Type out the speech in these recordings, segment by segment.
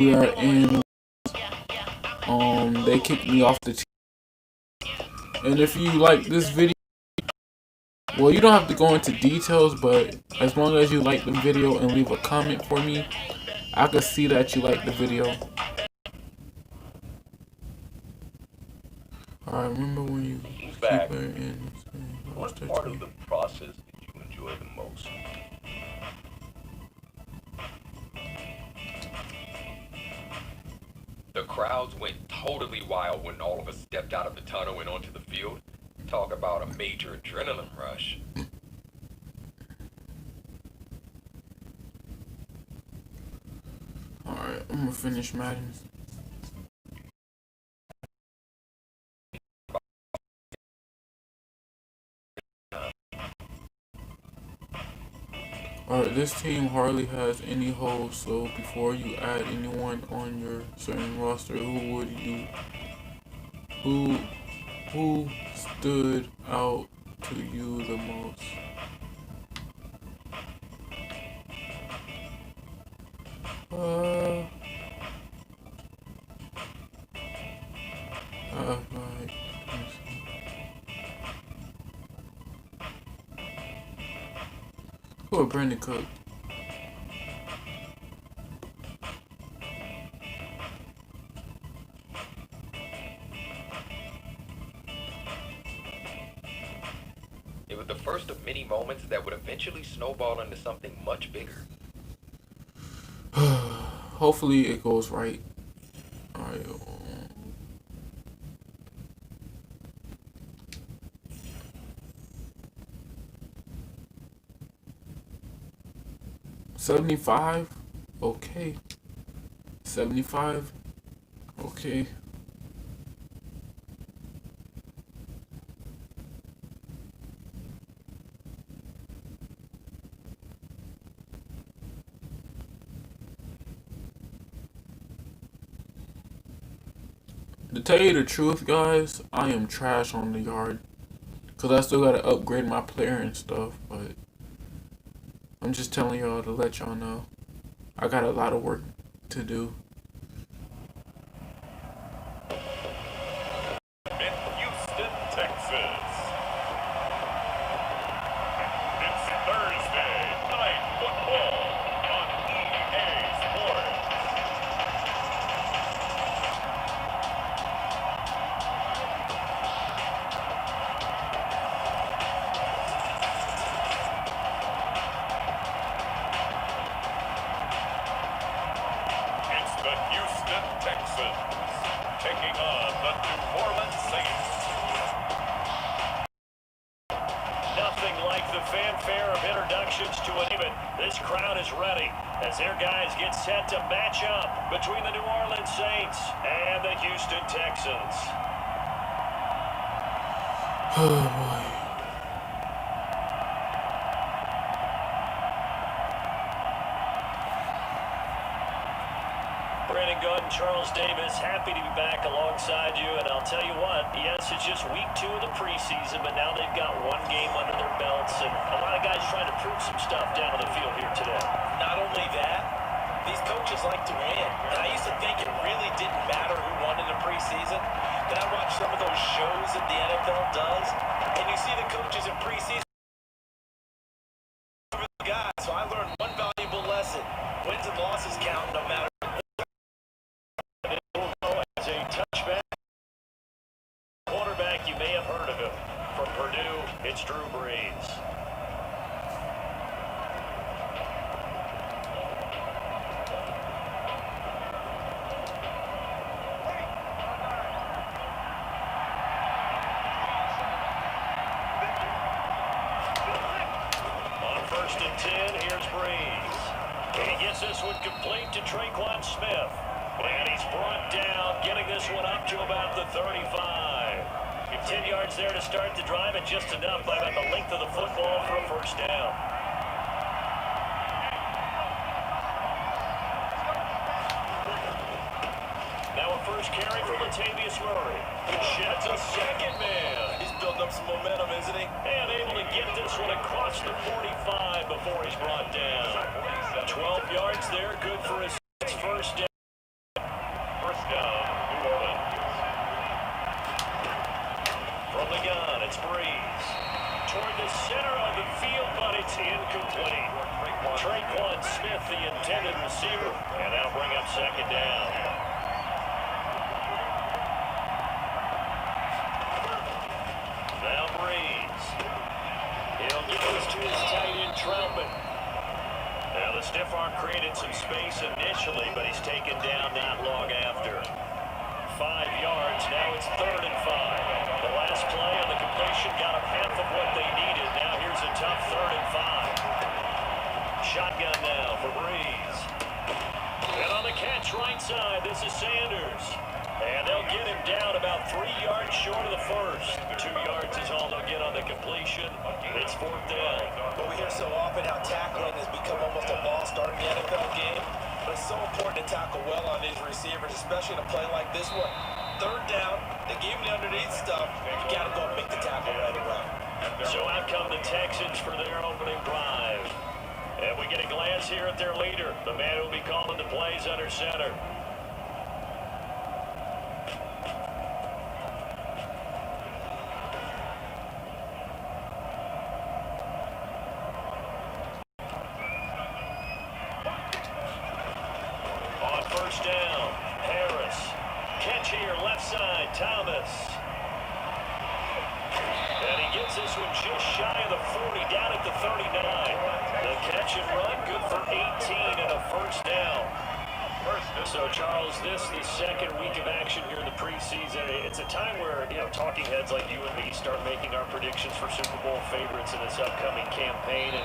we are in. They kicked me off the team. And if you like this video, well, you don't have to go into details, but as long as you like the video and leave a comment for me, I can see that you like the video. Alright, remember when you keep her in. What part of the process did you enjoy the most? The crowds went totally wild when all of us stepped out of the tunnel and onto the field. Talk about a major adrenaline rush. Alright, I'm gonna finish Madden. Alright, this team hardly has any holes, so before you add anyone on your certain roster, who stood out to you the most? Right. Who are Brandon Cook? It was the first of many moments that would eventually snowball into something much bigger. Hopefully it goes right. Alright. 75? Okay. 75? Okay. To tell you the truth, guys, I am trash on the yard. Because I still got to upgrade my player and stuff, but I'm just telling y'all to let y'all know. I got a lot of work to do. In Houston, Texas. It's Thursday Night Football on EA Sports. It's the Houston Texans taking on the New Orleans Saints. Nothing like the fanfare of introductions to an event. This crowd is ready as their guys get set to match up between the New Orleans Saints and the Houston Texans. Oh boy. Brandon Good and Charles Davis, happy to be back alongside you. And I'll tell you what, yes, it's just week 2 of the preseason, but now they've got one game under their belts. And a lot of guys trying to prove some stuff down on the field here today. Not only that, these coaches like to win. And I used to think it really didn't matter who won in the preseason. Then I watch some of those shows that the NFL does, and you see the coaches in preseason. Guys, so I learned one valuable lesson. Wins and losses count no matter. As a touchback quarterback, you may have heard of him. From Purdue, it's Drew Brees. On 1st and 10, here's Brees. He gets this one complete to Traquan Smith. And he's brought down, getting this one up to about the 35. 10 yards there to start the drive, and just enough by about the length of the football for a first down. Now a first carry for Latavius Murray. He sheds a second man. He's building up some momentum, isn't he? And able to get this one across the 45 before he's brought down. 12 yards there, good for his first down. toward the center of the field, but it's incomplete. Traquan Smith, the intended receiver, and that'll bring up second down. Now Breeze. He'll give this to his tight end, Troutman. Now the stiff arm created some space initially, but he's taken down not long after. 5 yards, now it's 3rd and 5. The last play on the completion got him half of what they needed. Now here's a tough 3rd and 5. Shotgun now for Breeze. And on the catch right side, this is Sanders. And they'll get him down about 3 yards short of the first. 2 yards is all they'll get on the completion. It's 4th down. But we hear so often how tackling has become almost a lost art in the NFL game. But it's so important to tackle well on these receivers, especially in a play like this one. 3rd down, they gave him the underneath stuff. You got to go and make the tackle right away. So out come the Texans for their opening drive. And we get a glance here at their leader, the man who will be calling the plays under center. On 1st down, Harris. Catch here, left side, Thomas. And he gets this one just shy of the 40, down at the 39. The catch and run, good for 18 and a 1st down. So, Charles, this the second week of action here in the preseason. It's a time where, talking heads like you and me start making our predictions for Super Bowl favorites in this upcoming campaign. And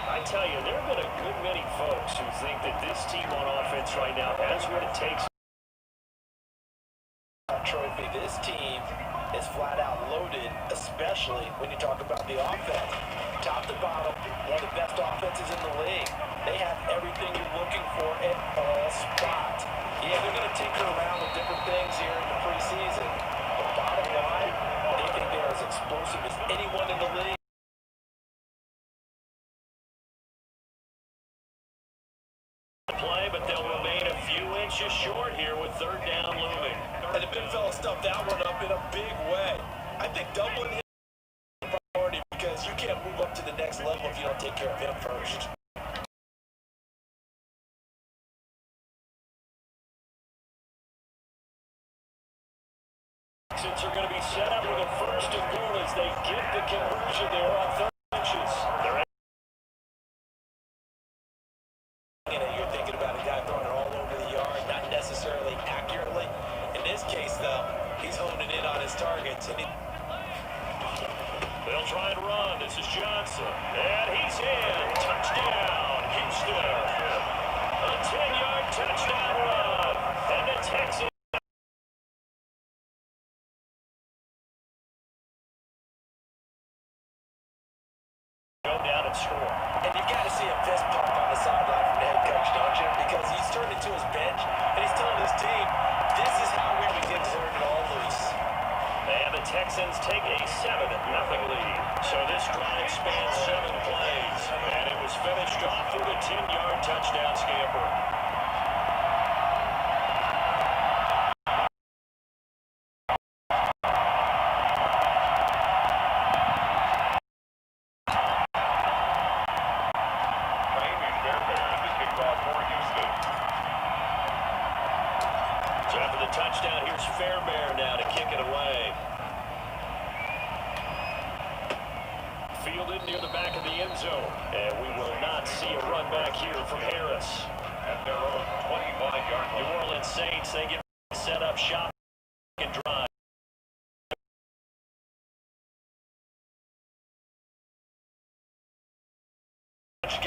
I tell you, there have been a good many folks who think that this team on offense right now has what it takes. Trophy. This team is flat out loaded, especially when you talk about the offense. Top to bottom, one of the best offenses in the league. They have everything you're looking for at all spots. Yeah, they're going to tinker around with different things here in the preseason. But bottom line, they think they're as explosive as anyone in the league. Play, but they'll remain a few inches short here with 3rd down looming. And the big fella stuffed that one up in a big way. I think doubling him is a priority because you can't move up to the next level if you don't take care of him first. Texans are going to be set up with a 1st and goal as they get the conversion there on 3rd inches. You're thinking about a guy throwing it all over the yard, not necessarily accurately. In this case, though, he's honing in on his targets. And they'll try and run. This is Johnson. And he's in. Touchdown, Houston. A 10-yard touchdown run. And the Texans go down and score. And you got to see a fist pump on the sideline from the head coach, don't you? Because he's turned into his bench, and he's telling his team, this is how we begin to turn it all loose. And the Texans take a 7-0 lead. So this drive spans 7 plays. And it was finished off with a 10-yard touchdown scamper. So after the touchdown, here's Fairbairn now to kick it away. Fielded near the back of the end zone. And we will not see a run back here from Harris. At their own 25-yard line. New Orleans Saints, they get set up shop and drive.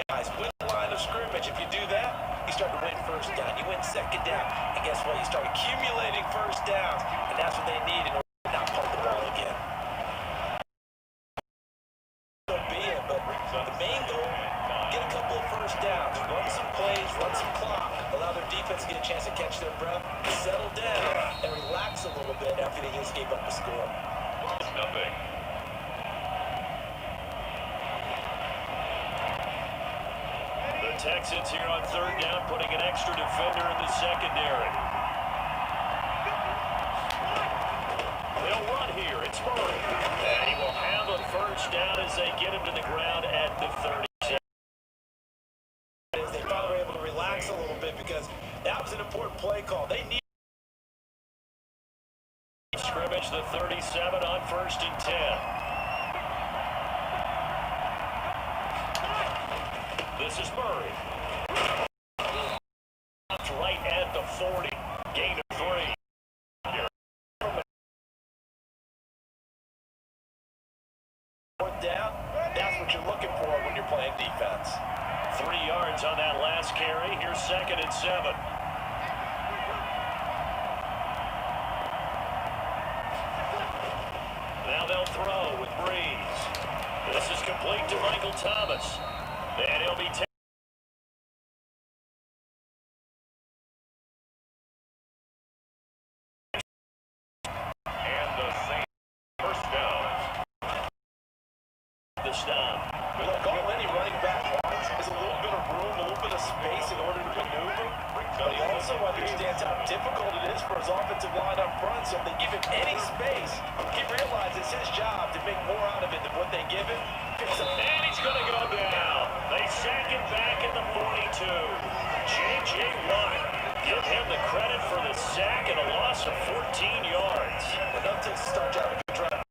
Guys, win the line of scrimmage. If you do that, you start to win 1st down. You win 2nd down. And guess what? You start accumulating 1st downs. And that's what they need in order to not punt the ball again. So be it, but the main goal, get a couple of 1st downs. Run some plays, run some clock. Allow their defense to get a chance to catch their breath, settle down, and relax a little bit after they just gave up the score. Nothing. Texans here on 3rd down, putting an extra defender in the secondary. They'll run here. It's Murray. And he will have a 1st down as they get him to the ground at the 37. They finally were able to relax a little bit because that was an important play call. They need scrimmage, the 37 on 1st and 10. This is Murray. Right at the 40. Gain of 3. Fourth down, that's what you're looking for when you're playing defense. 3 yards on that last carry. Here's 2nd and 7. Now they'll throw with Breeze. This is complete to Michael Thomas. And he'll be taken. And the same first down. The stop. Look, all any running back wants is a little bit of room, a little bit of space in order to maneuver. But he also understands how difficult it is for his offensive line up front. So if they give him any space, he realizes it's his job to make more out of it than what they give him. And he's going to go down. They sack him back at the 42. J.J. Watt. Give him the credit for the sack and a loss of 14 yards. Enough to start out a good drive.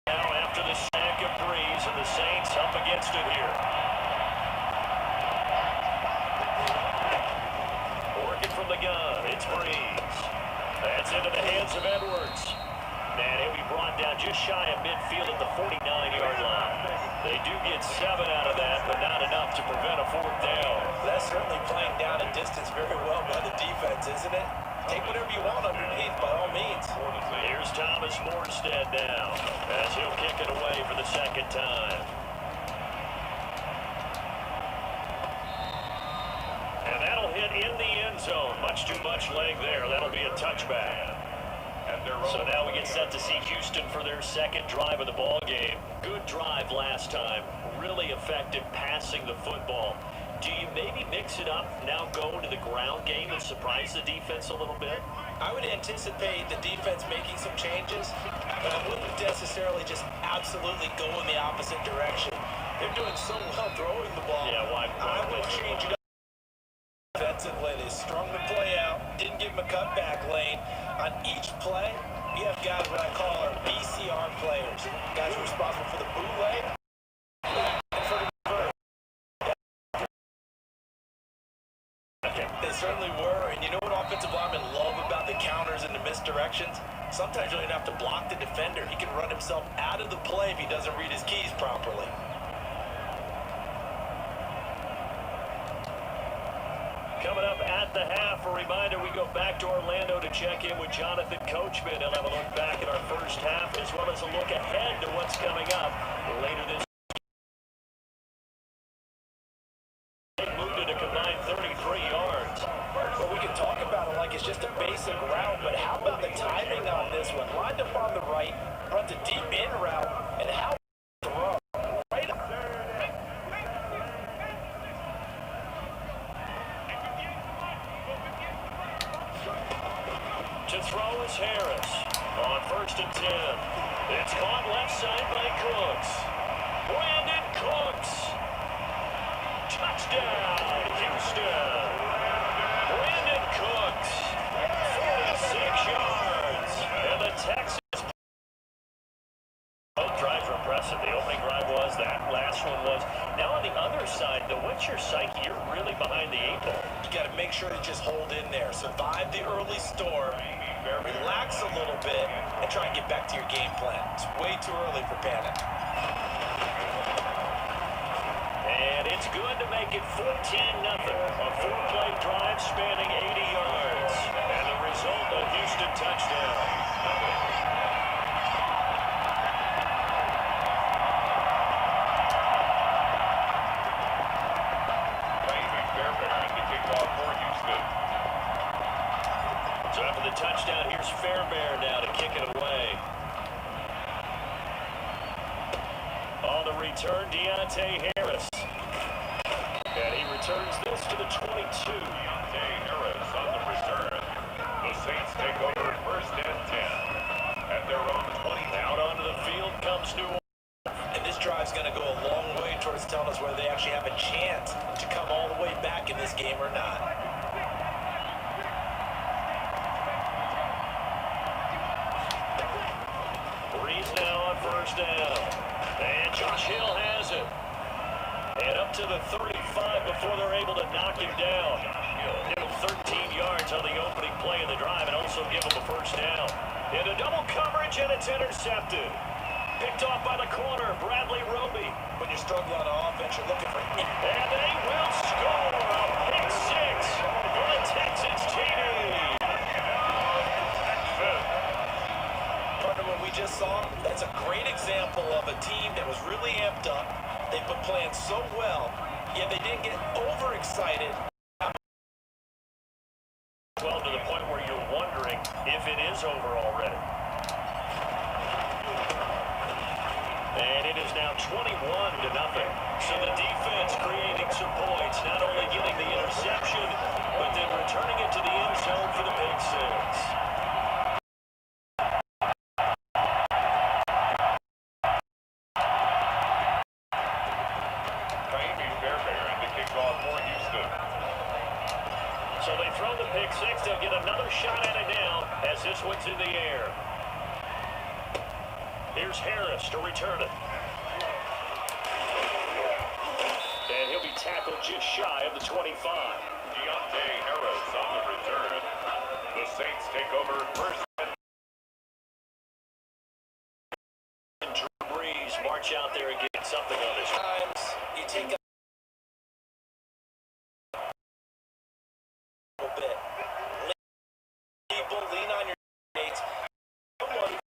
Now after the sack of Breeze, and the Saints up against it here. Working from the gun, it's Breeze. That's into the hands of Edwards. And he'll be brought down just shy of midfield at the 49-yard line. They do get 7 out of that, but not enough to prevent a 4th down. That's certainly playing down a distance very well by the defense, isn't it? Take whatever you want underneath, by all means. Here's Thomas Morstead now, as he'll kick it away for the 2nd time. And that'll hit in the end zone. Much too much leg there. That'll be a touchback. So now we get set to see Houston for their 2nd drive of the ball game. Good drive last time. Really effective passing the football. Do you maybe mix it up, now go to the ground game and surprise the defense a little bit? I would anticipate the defense making some changes, but I wouldn't necessarily just absolutely go in the opposite direction. They're doing so well throwing the ball. Yeah, why I would change it up defensively. They strung the play out, didn't give him a cutback lane. On each play, we have guys what I call our BCR players, guys who are responsible for the bootleg and for the reverse. They certainly were, and you know what offensive linemen love about the counters and the misdirections? Sometimes you don't even have to block the defender. He can run himself out of the play if he doesn't read his keys properly. Coming up at the half, a reminder, we go back to Orlando to check in with Jonathan Coachman. He'll have a look back at our first half as well as a look ahead to what's coming up later this week. They moved it a combined 33 yards. Well, we can talk about it like it's just a basic route, but how about the timing on this one? Lined up on the right, runs a deep in route, and how throw right up. To throw is Harris on 1st and 10. It's caught left side by Cooks. Brandon Cooks. Touchdown, Houston. Brandon Cooks. 46 yards. And the Texans. Both drives were impressive. The opening drive was, that last one was. Now on the other side, though, what's your psyche? You're really behind the 8 ball. You got to make sure to just hold in there, survive the early storm, relax a little bit, and try and get back to your game plan. It's way too early for panic. And it's good to make it 14-0. A 4-play drive spanning 80 yards. And the result, a Houston touchdown. So after the touchdown, here's Fairbairn now to kick it away. On the return, Deontay Harris. And he returns this to the 22. Deontay Harris on the return. The Saints take over first and 10 at their own 20. Out onto the field comes New Orleans. And this drive's going to go a long way towards telling us whether they actually have a chance to come all the way back in this game or not. Breeze now on first down. And Josh Hill has it. And up to the 35 before they're able to knock him down. Give him 13 yards on the opening play of the drive and also give him a first down. Into double coverage, and it's intercepted. Picked off by the corner, Bradley Roby. When you're struggling on offense, you're looking for... And they will score a pick six for the Texans TD. Partner, what we just saw, that's a great example of a team that was really amped up. They've been playing so well, yet they didn't get overexcited. 12 to the point where you're wondering if it is over already. And it is now 21-0. So the defense creating some points, not only getting the interception, but then returning it to the end zone for the pick six. So they throw the pick six. They'll get another shot at it now as this one's in the air. Here's Harris to return it. And he'll be tackled just shy of the 25. Deontay Harris on the return. The Saints take over first. And Drew Brees march out there and get something on his. Times you take a little bit. People lean on your dates. Someone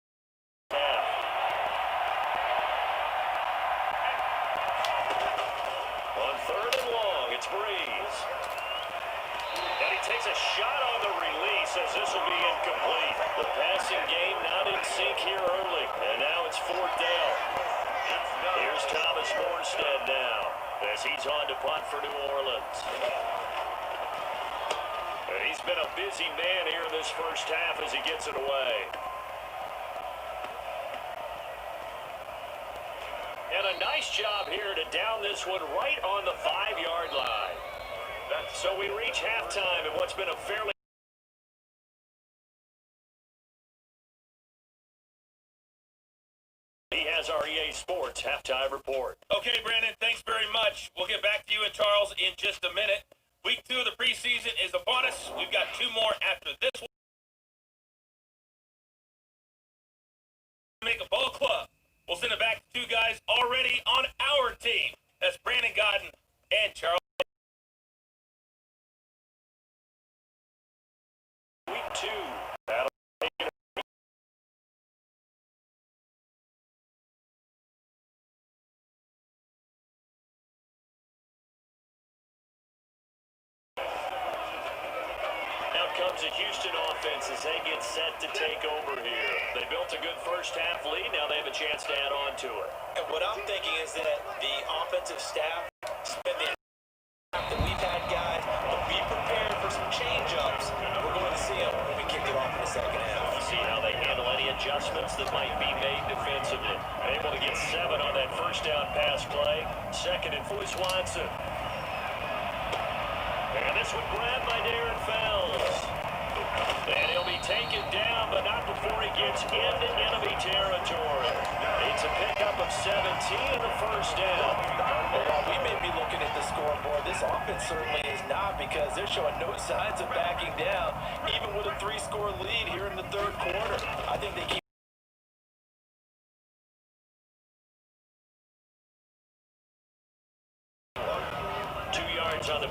on third and long, it's Brees. And he takes a shot on the release as this will be incomplete. The passing game not in sync here early. And now it's fourth down. Here's Thomas Morstead now as he's on to punt for New Orleans. And he's been a busy man here in this first half as he gets it away. And a nice job here to down this one right on the 5-yard line. So we reach halftime in what's been a fairly... He has our EA Sports halftime report. Okay, Brandon, thanks very much. We'll get back to you and Charles in just a minute. Week 2 of the preseason is upon us. We've got 2 more after this one. Make a ball club. We'll send it back to 2 guys already on our team. That's Brandon Godden and Charles. Week 2. Comes a Houston offense as they get set to take over here. They built a good first half lead. Now they have a chance to add on to it. And what I'm thinking is that the offensive staff spend the time that we've had guys, but be prepared for some change-ups. We're going to see them when we kick it off in the second half. See how they handle any adjustments that might be made defensively. Able to get 7 on that first down pass play. Second and for Swanson. And this one grabbed by Darren Fells. And he'll be taken down, but not before he gets into enemy territory. It's a pickup of 17 in the first down. Well, while we may be looking at the scoreboard, this offense certainly is not, because they're showing no signs of backing down, even with a 3-score lead here in the third quarter. I think they keep 2 yards on the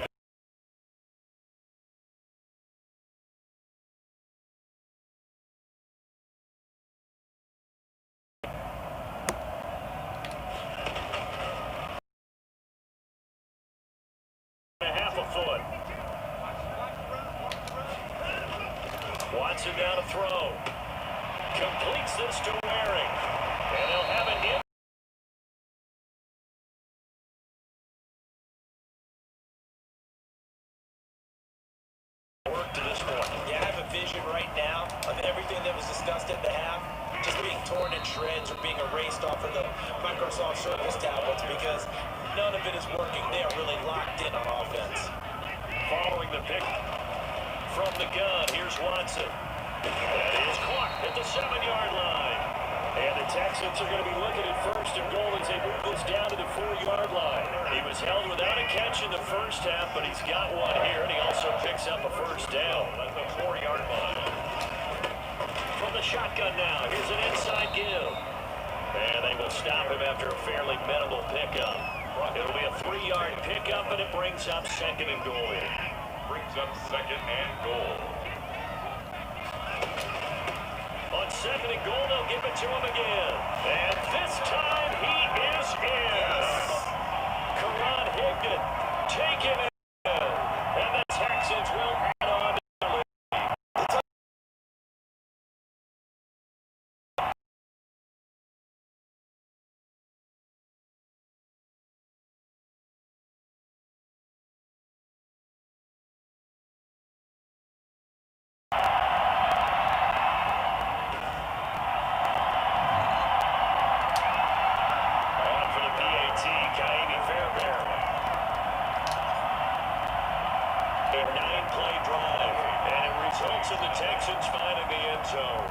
foot. Watson down to throw. Completes this to Waring. And they'll have it in. giant shreds are being erased off of the Microsoft Surface tablets because none of it is working. They are really locked in on offense. Following the pick from the gun, here's Watson. That is caught at the 7-yard line. And the Texans are going to be looking at first and goal as they move this down to the 4-yard line. He was held without a catch in the first half, but he's got one here, and he also picks up a first down at the 4-yard line. From the shotgun now, here's an inside give. And they will stop him after a fairly minimal pickup. It'll be a 3-yard pickup, and it brings up second and goal. Brings up second and goal. On second and goal, they'll give it to him again. And this time, he is in. Karan Higdon taken in. And the Texans will add on to the lead. To the Texans finding the end zone.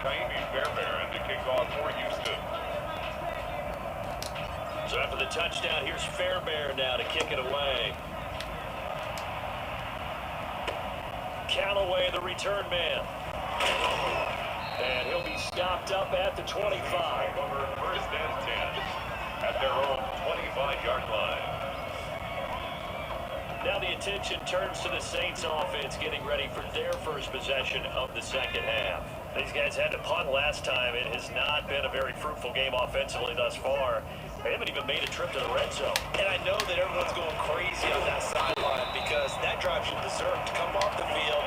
Kaimi Fairbairn to kick off for Houston. So after the touchdown, here's Fairbairn now to kick it away. Callaway, the return man. And he'll be stopped up at the 25. Over first and 10 at their own 25-yard line. Now the attention turns to the Saints offense getting ready for their first possession of the second half. These guys had to punt last time. It has not been a very fruitful game offensively thus far. They haven't even made a trip to the red zone. And I know that everyone's going crazy on that sideline because that drive you deserve to come off the field,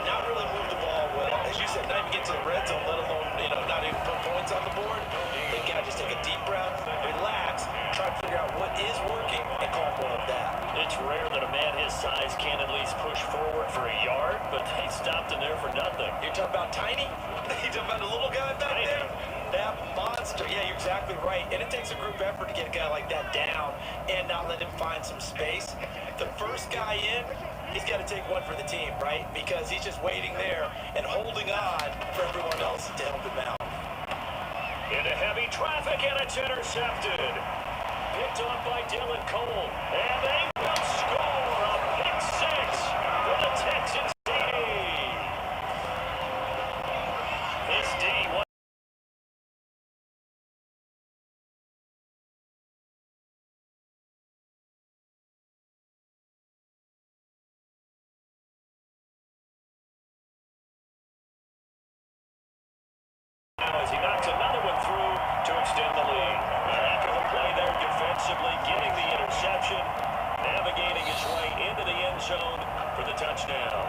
not really move the ball well. As you said, not even get to the red zone, let alone, not even put points on the board. They got to just take a deep breath, relax, try to figure out what is working, and call one of that. It's rare that a man his size can at least push forward for a yard, but they stopped him there for nothing. You're talking about Tiny? You're talking about the little guy back there? That monster. Yeah, you're exactly right. And it takes a group effort to get a guy like that down and not let him find some space. The first guy in, he's got to take one for the team, right? Because he's just waiting there and holding on for everyone else to help him out. Into heavy traffic, and it's intercepted. Picked off by Dylan Cole. And they will score a pick six for the Texans D. This D was as he knocks another one through to extend the lead. After the play there defensively, getting the interception, navigating his way into the end zone for the touchdown.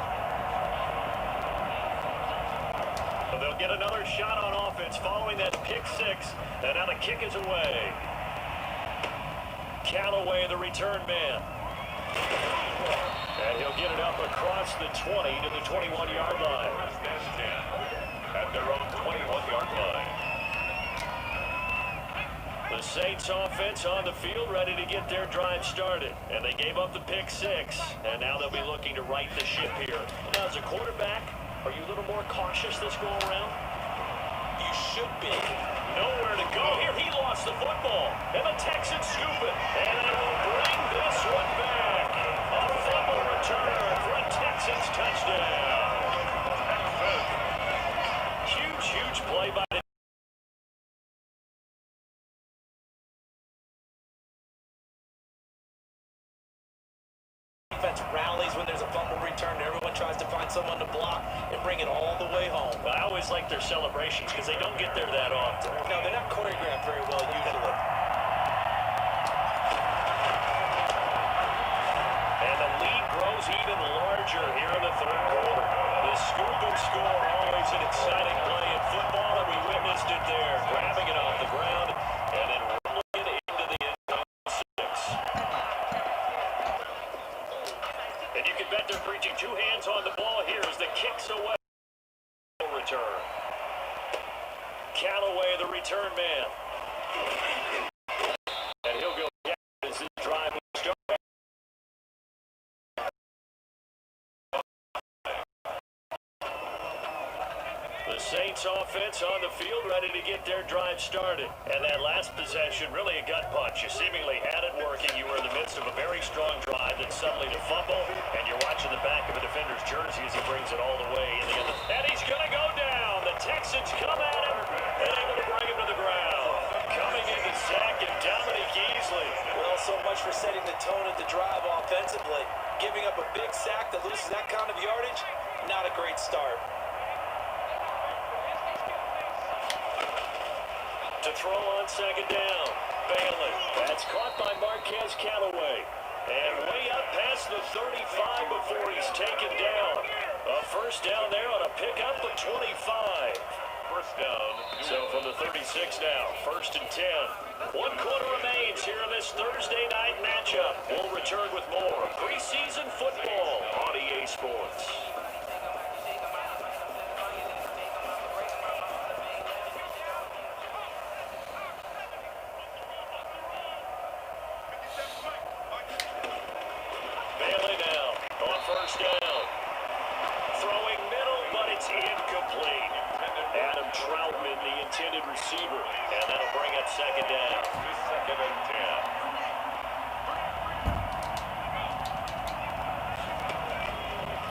So they'll get another shot on offense following that pick six, and now the kick is away. Callaway, the return man. And he'll get it up across the 20 to the 21-yard line. First and 10 at their own 21-yard line. The Saints offense on the field ready to get their drive started. And they gave up the pick six. And now they'll be looking to right the ship here. Now as a quarterback, are you a little more cautious this go around? You should be. Nowhere to go here. He lost the football. And the Texans scoop it. And they will bring this one back. A fumble return for a Texans touchdown. Huge play by the defense rallies when there's a fumble return. Everyone tries to find someone to block and bring it all the way home. I always like their celebrations because they don't get there that often. No, they're not choreographed very well usually. And the lead grows even larger here in the third quarter. The scoop and score, always an exciting play in football, and we witnessed it there. Grabbing it off the ground down. And he'll go down as his drive will start. The Saints offense on the field, ready to get their drive started. And that last possession, really a gut punch. You seemingly had it working. You were in the midst of a very strong drive, then suddenly to fumble, and you're watching the back of a defender's jersey as he brings it all the way in the end. And he's going to go down. The Texans come at him and able to bring him to the ground. Coming in to sack him, Dominic Easley. Well, so much for setting the tone of the drive offensively. Giving up a big sack that loses that kind of yardage, not a great start. To throw on second down, Bailey. That's caught by Marquez Callaway. And way up past the 35 before he's taken down. A first down there on a pickup of 25. First down. So from the 36 now, first and 10. 1 quarter remains here in this Thursday night matchup. We'll return with more preseason football on EA Sports. Bailey now on first down. Throwing middle, but it's incomplete. Adam Troutman, the intended receiver, and that'll bring up second down. Second and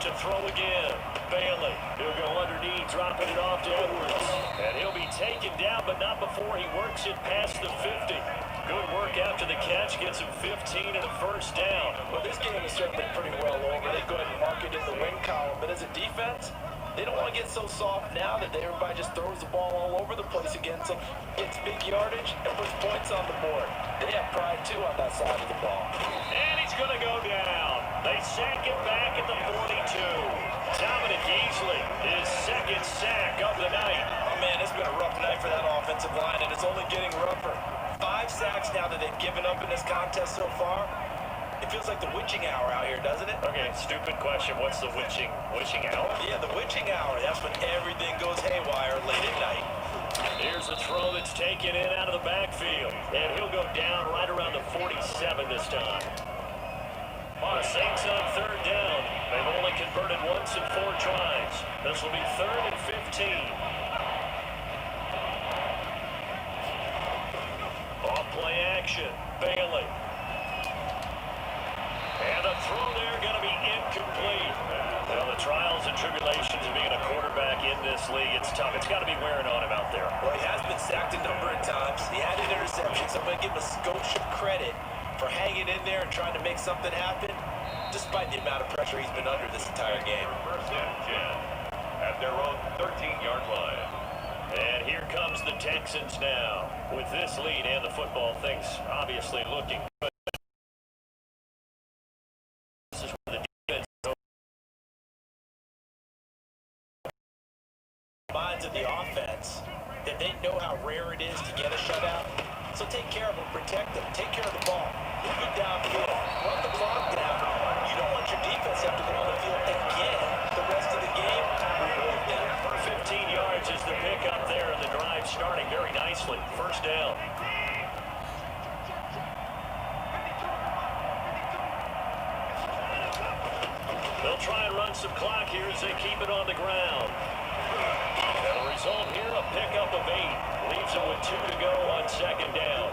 10. To throw again, Bailey. He'll go underneath, dropping it off to Edwards. And he'll be taken down, but not before he works it past the 50. Good work after the catch, gets him 15 and a first down. Well, this game is certainly pretty well over. They go ahead and mark it in the win column, but as a defense, they don't want to get so soft now that everybody just throws the ball all over the place against them. Gets big yardage and puts points on the board. They have pride, too, on that side of the ball. And he's going to go down. They sack him back at the 42. Dominic Easley, his second sack of the night. Oh, man, it's been a rough night for that offensive line, and it's only getting rougher. 5 sacks now that they've given up in this contest so far. It feels like the witching hour out here, doesn't it? Okay, stupid question. What's the witching hour? Yeah, the witching hour. That's when everything goes haywire late at night. Here's a throw that's taken in out of the backfield. And he'll go down right around the 47 this time. The Saints on third down. They've only converted once in 4 tries. This will be 3rd and 15. Off play action. Bailey. And a throw there going to be incomplete. Well, the trials and tribulations of being a quarterback in this league, it's tough. It's got to be wearing on him out there. Well, he has been sacked a number of times. He had an interception, so I'm going to give him a skosh of credit for hanging in there and trying to make something happen, despite the amount of pressure he's been under this entire game. First and 10 at their own 13-yard line. And here comes the Texans now. With this lead and the football, things obviously looking good. This is where the defense minds of the offense that they know how rare it is to get a shutout. So take care of them, protect them, take care of the ball. Move it downfield, run the clock down. You don't want your defense to have to go on the field again the rest of the game. Reward them. 15 yards is the pickup there, and the drive starting very nicely. First down. They'll try and run some clock here as they keep it on the ground. And the result here, a pickup of 8. Leaves them with 2 to go on second down.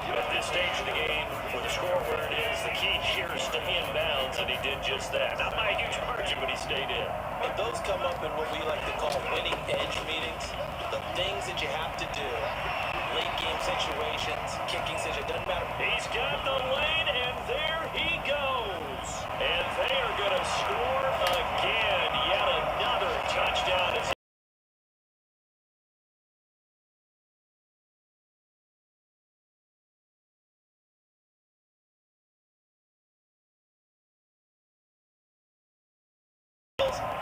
At this stage of the game, with the score where it is, the key here is to inbounds, and he did just that. Not by a huge margin, but he stayed in. And those come up in what we like to call winning edge meetings. The things that you have to do. Late game situations, kicking situations, doesn't matter. He's got the lane, and there he goes. And they are going to score again. Yet another touchdown.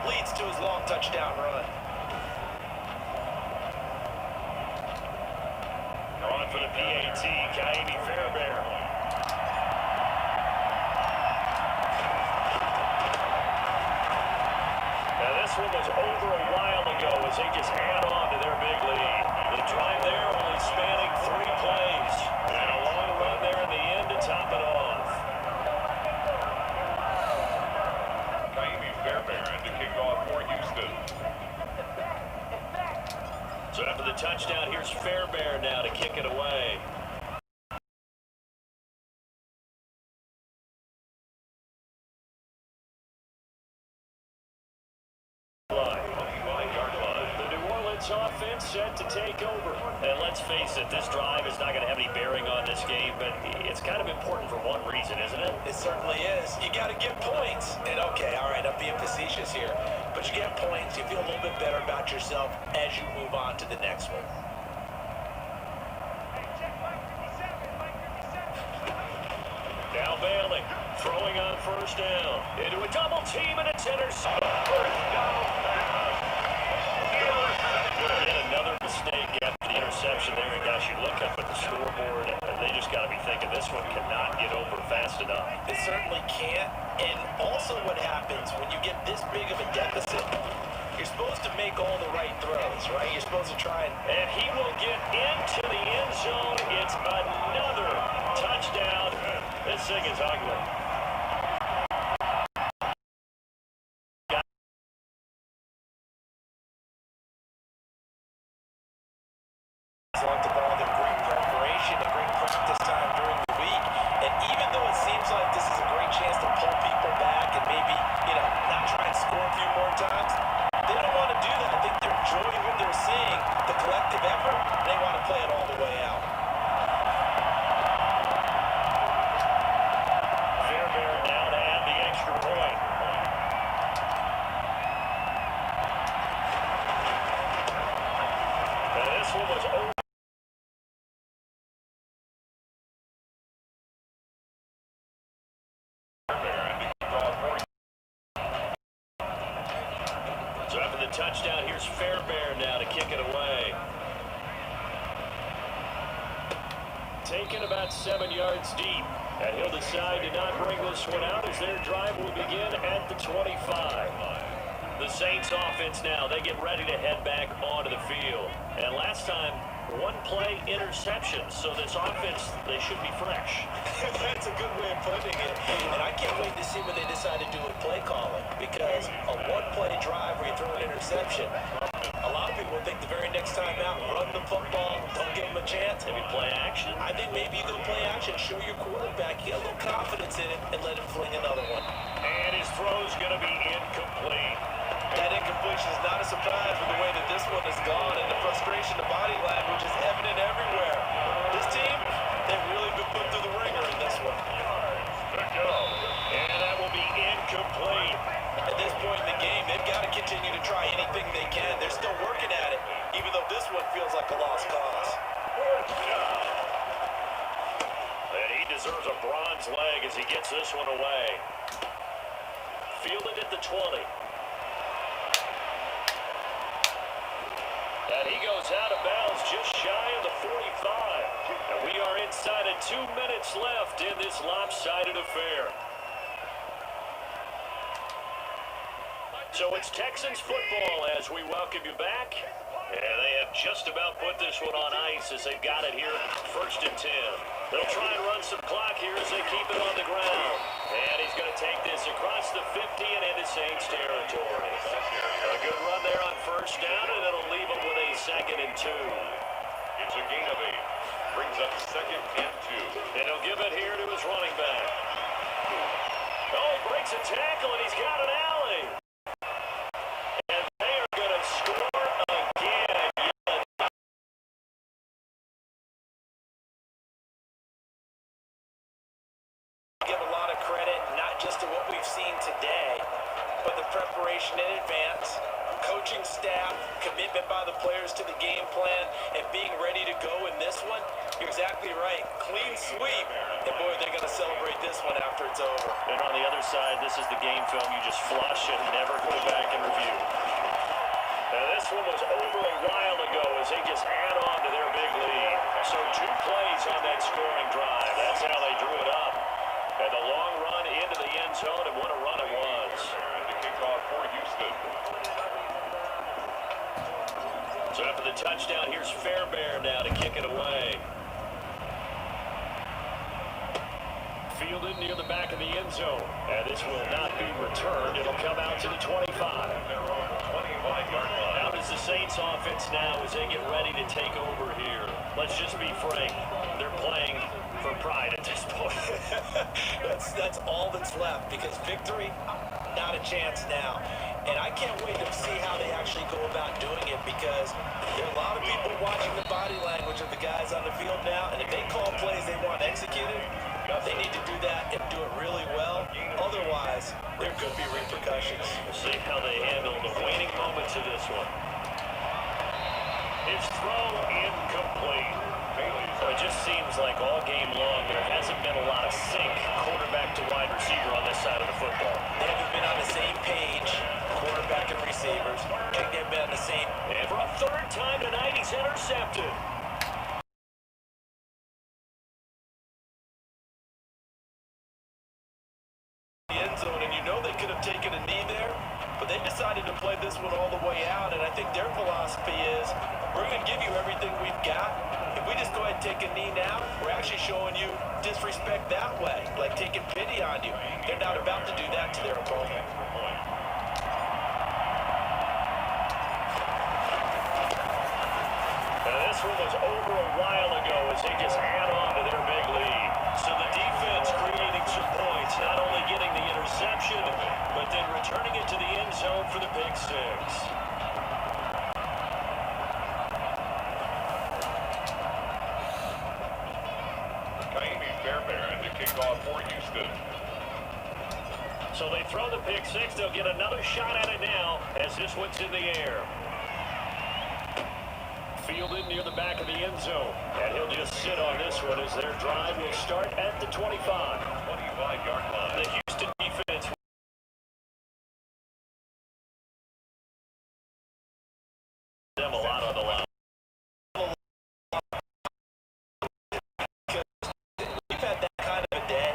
Leads to his long touchdown run. On for the PAT, Kaimi Fairbairn. Now this one was over a while ago as they just add on to their big lead. The drive there only spanning 3 plays. And a long run there in the end to top it off. Fairbairn to kick off for Houston. So after the touchdown, here's Fairbairn now to kick it away. The New Orleans offense set to take over. And let's face it, this drive is not going to have any bearing on this game, but it's kind of important for one reason, isn't it? It certainly is. You got to get points. And okay, all right, I'm being facetious here. But you get points, you feel a little bit better about yourself as you move on to the next one. Now Bailey, throwing on first down. Into a double team, and it's intercepted. First down. Again, another mistake after the interception there. And gosh, you look up at the scoreboard, and they just got to be thinking this one cannot get over fast enough. It certainly can't. And also what happens when you get this big of a deficit, you're supposed to make all the right throws, right? You're supposed to try And he will get into the end zone. It's another touchdown. This thing is ugly. on the ball, the great preparation, a great practice time during the week. And even though it seems like this is a great chance to pull people back and maybe, not try and score a few more times, they don't want to do that. I think they're enjoying what they're seeing, the collective effort, and they want to play it all the way out. Fairbairn now to add the extra point. And this one was over. So after the touchdown, here's Fairbairn now to kick it away. Taken about 7 yards deep. And he'll decide to not bring this one out as their drive will begin at the 25. The Saints offense now, they get ready to head back onto the field. And last time, one play interception. So this offense, they should be fresh. That's a good way of putting it. And I can't wait to see what they decide to do with play calling. Because a one-play drive where you throw an interception, a lot of people think the very next time out, run the football, don't give them a chance. Maybe play action. I think maybe you go play action, show your quarterback, get a little confidence in it, and let him fling another one. And his throw's going to be incomplete. That incompletion is not a surprise with the way that this one has gone and the frustration, the body language is evident everywhere. This team, they've really been put through the ringer in this one. And that will be incomplete. At this point in the game, they've got to continue to try anything they can. They're still working at it, even though this one feels like a lost cause. And he deserves a bronze leg as he gets this one away. Fielded at the 20. And he goes out of bounds just shy of the 45. And we are inside of 2 minutes left in this lopsided affair. So it's Texans football as we welcome you back. And they have just about put this one on ice as they've got it here, 1st and 10. They'll try and run some clock here as they keep it on the ground. And he's going to take this across the 50 and into Saints territory. A good run there on 1st down, and it'll leave them with a 2nd and 2. It's a gain of 8. Brings up 2nd and 2. And he'll give it here to his running back. Oh, he breaks a tackle, and he's got an alley. And they are going to score again. Give a lot of credit, not just to what we've seen today, but the preparation in advance, coaching staff, commitment by the players to the game plan, and being ready to go in this one. You're exactly right. Clean sweep. And boy, they're going to celebrate this one after it's over. And on the other side, this is the game film you just flush and never go back and review. Now this one was over a while ago as they just add on to their big lead. So 2 plays on that scoring drive. That's how they drew it up. And the long run into the end zone, and what a run it was. And the kickoff for Houston. So After the touchdown, here's Fairbairn now to kick it away. Fielded near the back of the end zone. And this will not be returned. It'll come out to the 25. How does the Saints offense now as they get ready to take over here? Let's just be frank. They're playing for pride at this point. That's all that's left, because victory, not a chance now. And I can't wait to see how they actually go about doing it, because there are a lot of people watching the body language of the guys on the field now, and if they call plays they want executed, they need to do that and do it really well. Otherwise, there could be repercussions. We'll see how they handle the waning moments of this one. His throw incomplete. It just seems like all game long there hasn't been a lot of sync quarterback to wide receiver on this side of the football. They haven't been on the same page, quarterback and receivers. They've been on the same. And for a third time tonight, he's intercepted. End zone, and you know they could have taken a knee there, but they decided to play this one all the way out, and I think their philosophy is, we're going to give you everything we've got. If we just go ahead and take a knee now, we're actually showing you disrespect that way, like taking pity on you. They're not about to do that to their opponent. This one was over a while ago as they just add on to their big lead. So the defense creating some points, not only getting the interception, but then returning it to the end zone for the pick six. Fairbairn to kick off for Houston. So they throw the pick six. They'll get another shot at it now as this one's in the air. Fielded near the back of the end zone. And he'll just sit on this one as their drive will start at the 25. 25-yard line. The Houston defense them a lot on the line. We've had that kind of a day.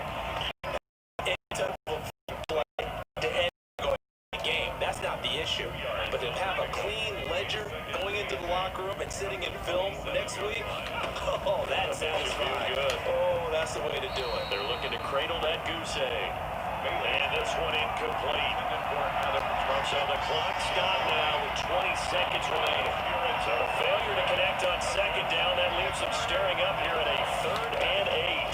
It's a play to end the game. That's not the issue. But to have a clean ledger going into the locker room and sitting in film next week, oh, that sounds good. Oh, that's the way to do it. They're looking to cradle that goose egg. And this one incomplete. So the clock's stopped now with 20 seconds remaining. So a failure to connect on second down. That leaves them staring up here at a 3rd and 8.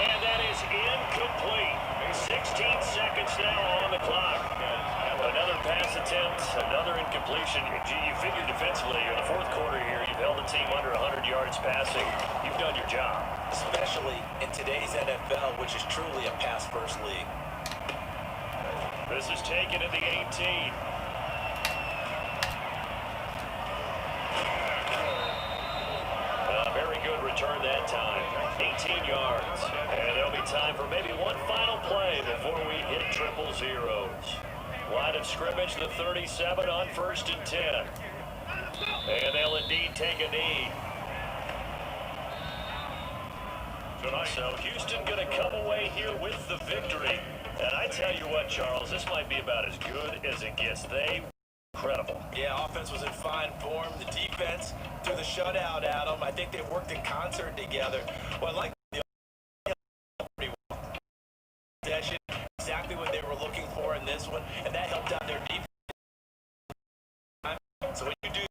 And that is incomplete. 16 seconds now on the clock. Another pass attempt, another incompletion. You figure defensively in the fourth quarter here, you've held the team under 100 yards passing. You've done your job. Especially in today's NFL, which is truly a pass-first league. This is taken at the 18. Very good return that time. 18 yards. And there'll be time for maybe one final play before we hit triple zeros. Line of scrimmage, the 37 on 1st and 10. And they'll indeed take a knee. So Houston going to come away here with the victory. And I tell you what, Charles, this might be about as good as it gets. They incredible. Yeah, offense was in fine form. The defense threw the shutout at them. I think they worked in concert together. Well, I like the possession, exactly what they were looking for in this one, and that helped out their defense. So when you do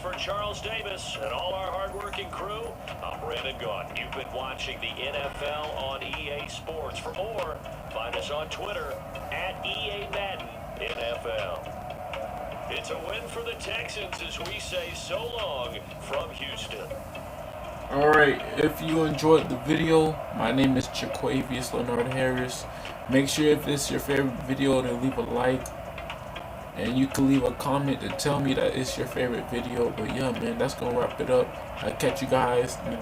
for Charles Davis and all our hardworking crew, I'm Brandon Gaunt. You've been watching the NFL on EA Sports. For more, find us on Twitter at EA Madden NFL. It's a win for the Texans as we say so long from Houston. Alright, if you enjoyed the video, my name is Jaquavius Leonard Harris. Make sure if this is your favorite video to leave a like. And you can leave a comment to tell me that it's your favorite video. But yeah, man, that's going to wrap it up. I'll catch you guys